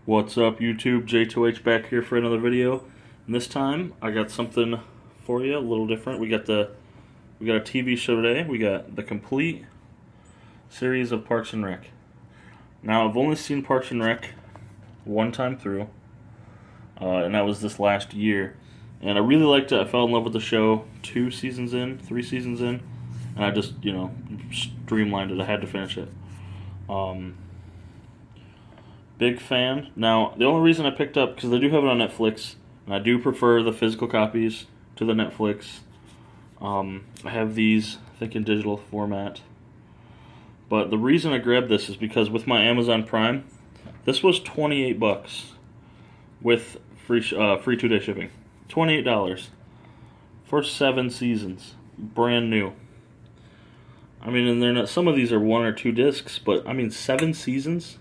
What's up, YouTube? JTwoH back here for another video. And this time, I got something for you, a little different. We got a TV show today. We got the complete series of Parks and Rec. Now, I've only seen Parks and Rec one time through, and that was this last year. And I really liked it. I fell in love with the show 3 seasons in, and I just, streamlined it. I had to finish it. Big fan. Now, the only reason I picked up, because they do have it on Netflix, and I do prefer the physical copies to the Netflix. I have these, I think, in digital format. But the reason I grabbed this is because with my Amazon Prime, this was $28 with free 2-day shipping. $28 for 7 seasons, brand new. I mean, and they're not. Some of these are 1 or 2 discs, but I mean, 7 seasons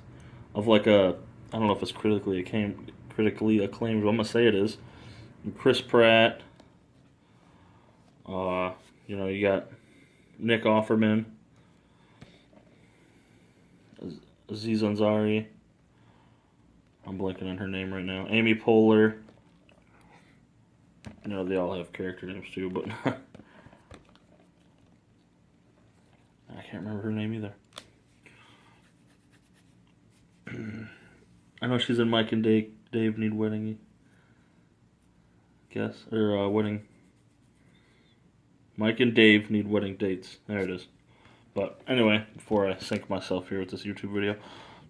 of I don't know if it's critically acclaimed, but I'm gonna say it is. And Chris Pratt. You got Nick Offerman, Aziz Ansari. I'm blanking on her name right now. Amy Poehler. They all have character names too, but I can't remember her name either. I know she's in Mike and Dave Need Wedding. Wedding. Mike and Dave Need Wedding Dates. There it is. But anyway, before I sink myself here with this YouTube video,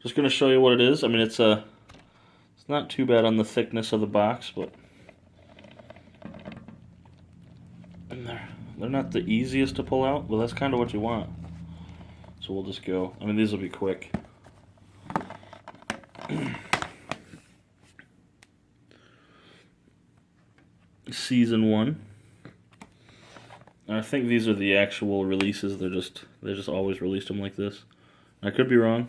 just going to show you what it is. I mean, it's not too bad on the thickness of the box, but and they're not the easiest to pull out, but that's kind of what you want. So we'll just go. I mean, these will be quick. Season 1. I think these are the actual releases. They just always released them like this. I could be wrong.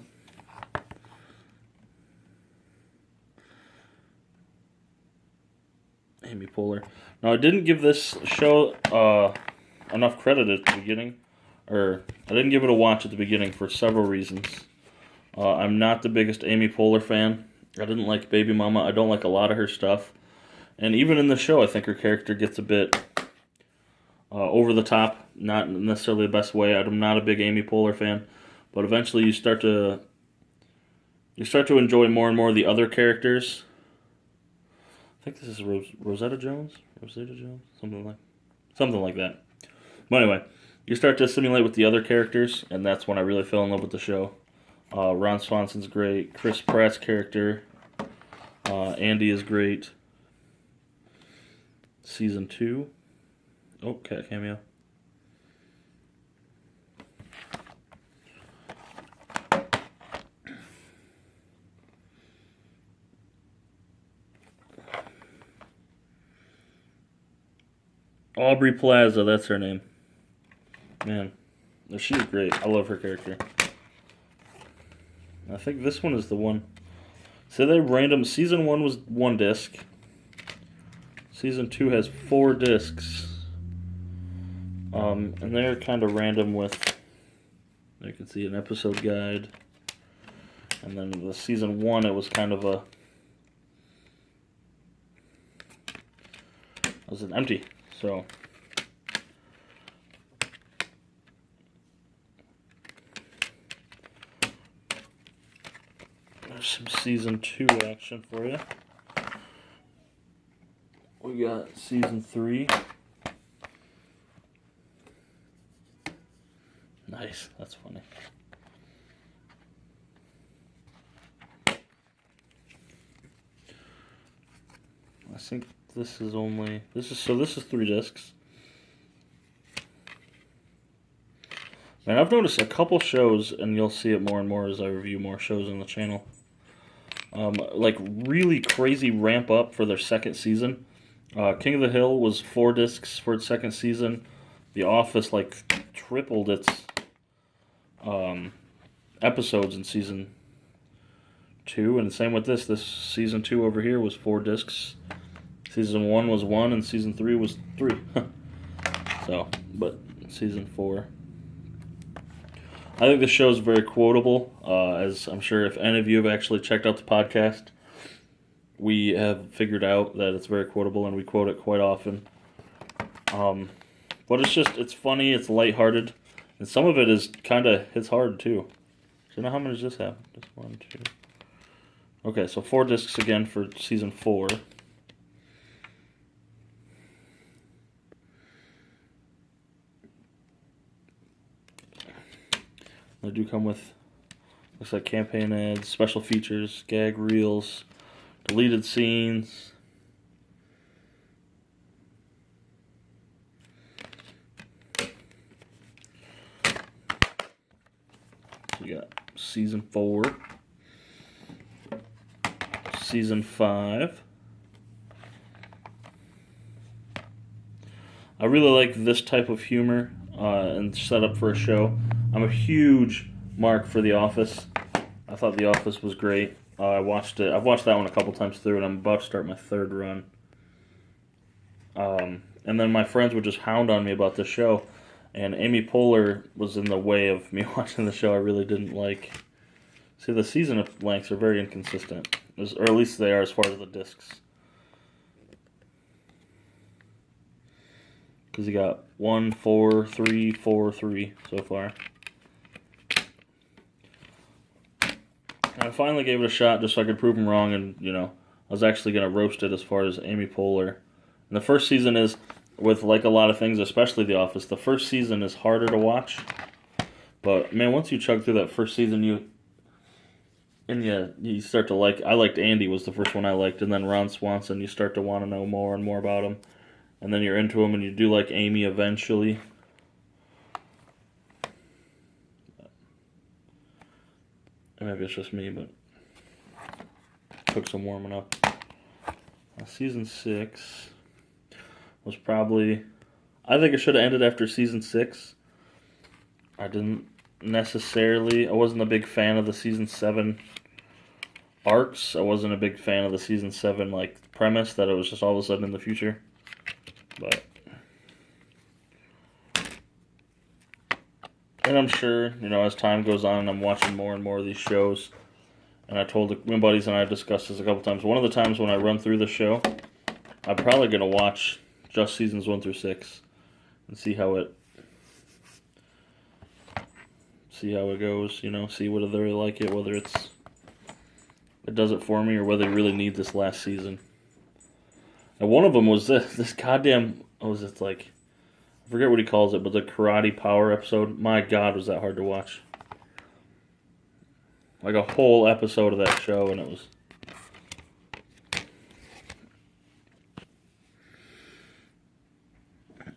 Amy Poehler. Now, I didn't give this show enough credit at the beginning, or I didn't give it a watch at the beginning for several reasons. I'm not the biggest Amy Poehler fan. I didn't like Baby Mama. I don't like a lot of her stuff. And even in the show, I think her character gets a bit over the top. Not necessarily the best way. I'm not a big Amy Poehler fan. But eventually you start to enjoy more and more of the other characters. I think this is Rosetta Jones? Something like that. But anyway, you start to assimilate with the other characters, and that's when I really fell in love with the show. Ron Swanson's great. Chris Pratt's character. Andy is great. Season 2. Oh, cat cameo. Aubrey Plaza, that's her name. Man, she's great. I love her character. I think this one is the one. So they random. Season 1 was 1 disc. Season 2 has 4 discs. And they're kind of random with, you can see an episode guide. And then the Season 1, it was kind of it was an empty. So there's some Season 2 action for you. We got Season 3. Nice, that's funny. I think this is 3 discs. And I've noticed a couple shows, and you'll see it more and more as I review more shows on the channel. Really crazy ramp up for their second season. King of the Hill was 4 discs for its second season. The Office tripled its episodes in season 2, and same with this. This season 2 over here was 4 discs. Season 1 was 1, and season 3 was 3. But season 4. I think the show is very quotable, as I'm sure if any of you have actually checked out the podcast, we have figured out that it's very quotable, and we quote it quite often. But it's funny, it's lighthearted, and some of it is kind of hits hard too. So now how many does this have? Just 1, 2. Okay, so 4 discs again for season 4. They do come with, looks like campaign ads, special features, gag reels, deleted scenes. We got season 4, season 5. I really like this type of humor and setup for a show. I'm a huge mark for The Office. I thought The Office was great. I've watched that one a couple times through, and I'm about to start my 3rd run. And then my friends would just hound on me about this show, and Amy Poehler was in the way of me watching the show. I really didn't like. See, the season lengths are very inconsistent, or at least they are as far as the discs. Because you got 1, 4, 3, 4, 3 so far. And I finally gave it a shot just so I could prove them wrong, and, I was actually going to roast it as far as Amy Poehler. And the first season is, with like a lot of things, especially The Office, the first season is harder to watch. But, man, once you chug through that first season, you start to like. I liked Andy was the first one I liked, and then Ron Swanson. You start to want to know more and more about him, and then you're into him, and you do like Amy eventually. Maybe it's just me, but it took some warming up. Season 6 was probably. I think it should have ended after season 6. I wasn't a big fan of the season 7 arcs. I wasn't a big fan of the season 7 premise that it was just all of a sudden in the future. But and I'm sure, as time goes on, I'm watching more and more of these shows. And I told my buddies, and I discussed this a couple times. One of the times when I run through the show, I'm probably going to watch just seasons 1 through 6 and see how it goes. See whether they really like it, whether it does it for me, or whether they really need this last season. And one of them was this goddamn. I forget what he calls it, but the Karate Power episode. My God, was that hard to watch. Like a whole episode of that show, and it was.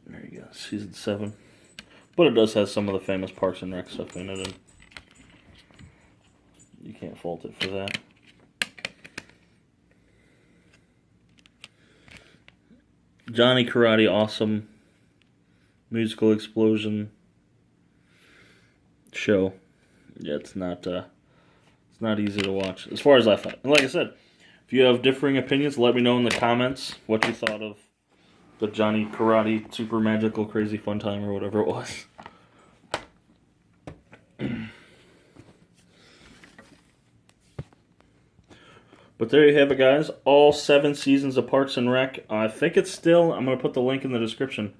There you go, season 7. But it does have some of the famous Parks and Rec stuff in it, and you can't fault it for that. Johnny Karate, awesome musical explosion show. Yeah, it's not easy to watch, as far as I thought. And like I said, if you have differing opinions, let me know in the comments what you thought of the Johnny Karate Super Magical Crazy Fun Time, or whatever it was. But there you have it, guys. All 7 seasons of Parks and Rec. I think it's still. I'm going to put the link in the description.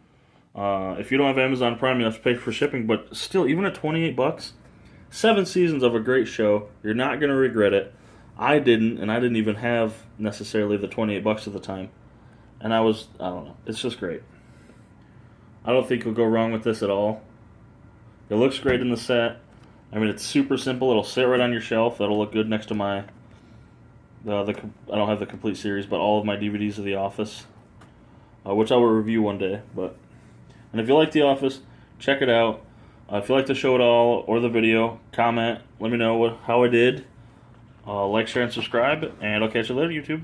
If you don't have Amazon Prime, you have to pay for shipping. But still, even at $28, 7 seasons of a great show. You're not going to regret it. I didn't, and I didn't even have necessarily the $28 at the time. And I don't know. It's just great. I don't think you'll go wrong with this at all. It looks great in the set. I mean, it's super simple. It'll sit right on your shelf. That'll look good next to my. I don't have the complete series, but all of my DVDs of The Office, which I will review one day. And if you like The Office, check it out. If you like the show at all or the video, comment. Let me know how I did. Like, share, and subscribe. And I'll catch you later, YouTube.